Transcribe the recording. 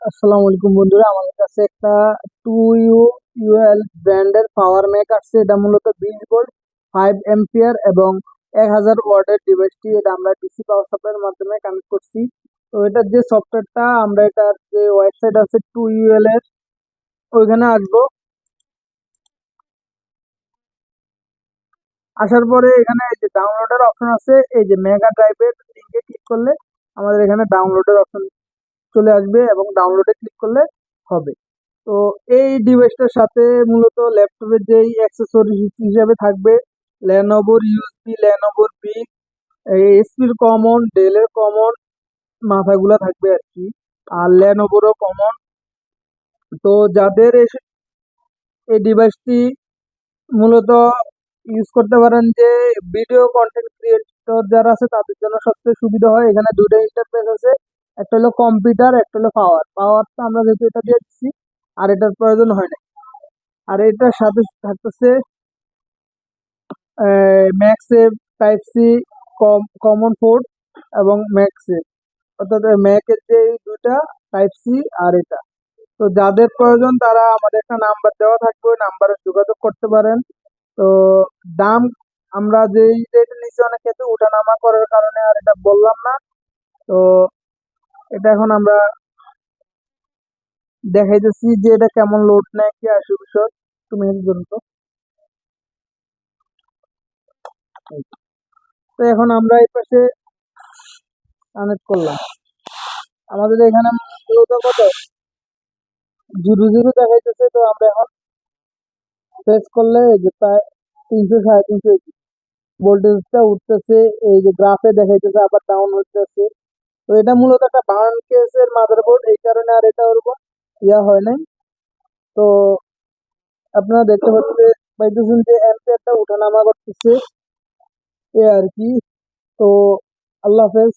আসসালামু আলাইকুম বন্ধুরা, আমাদের কাছে একটা টু ইউএল ব্র্যান্ডের পাওয়ার ম্যাক আসছে। এটা মূলত 20 ভোল্ট 5 এম্পিয়ার এবং 1000 ওয়াটের ডিভাইসটি। এটা আমরা ডিসি পাওয়ার সাপ্লাইয়ের মাধ্যমে কানেক্ট করছি। তো এটার যে সফটওয়্যারটা, আমরা এটার যে ওয়েবসাইট আছে টু ইউএল এর, ওইখানে আসবো। আসার পরে এখানে এই যে ডাউনলোডের অপশন আছে, এই যে মেগা ড্রাইভের লিঙ্কে ক্লিক করলে আমাদের এখানে ডাউনলোডের অপশন চলে আসবে এবং ডাউনলোডে ক্লিক করলে হবে। তো এই ডিভাইসটার সাথে মূলত ল্যাপটপের যেই অ্যাক্সেসরিজ হিসেবে থাকবে লেনোভোর ইউএসবি, লেনোভোর পিক, এসপির কমন, ডেলের কমন মাথাগুলা থাকবে আর কি, আর লেনোভোরও কমন। তো যাদের এই ডিভাইসটি মূলত ইউজ করতে পারেন, যে ভিডিও কন্টেন্ট ক্রিয়েটর যারা আছে তাদের জন্য সবচেয়ে সুবিধা হয়। এখানে দুটো ইন্টারফেস আছে, একটা হলো কম্পিউটার, একটা হলো পাওয়ারটা আমরা যেহেতু এটা দিয়ে দিচ্ছি আর এটার প্রয়োজন হয় না। আর এটার সাথে থাকতেছে ম্যাক্সেভ টাইপ সি, কমন পোর্ট এবং ম্যাক্সেভ, অর্থাৎ ম্যাকের যে এই দুইটা টাইপ সি আর এটা। তো যাদের প্রয়োজন তারা আমাদের একটা নাম্বার দেওয়া থাকবে, ওই নাম্বারে যোগাযোগ করতে পারেন। তো দাম আমরা যেই রেটে নিচে অনেক ক্ষেত্রে উঠানামা করার কারণে আর এটা বললাম না। তো এটা এখন আমরা দেখাইতেছি যে এটা কেমন লোড নেয়, কি আসে বিষয়। তুমি জন্য তো এখন আমরা এই পাশে কানেক্ট করলাম। আমাদের এখানে মূলত কত 0 0 দেখাইতেছে। তো আমরা এখন প্রেস করলে এই যে প্রায় 300 350 ভোল্টেজটা উঠতেছে, এই যে গ্রাফে দেখাইতেছে, আবার ডাউন হইতেছে। তো এটা মূলত একটা বার্ন কেসের মাদারবোর্ড, এই কারণে আর এটা ওরকম ইয়া হয় নাই। তো আপনারা দেখতে পাইতেছেন যে অ্যাম্পিয়ারটা উঠানামা করতেছে, এ আর কি। তো আল্লাহ হাফেজ।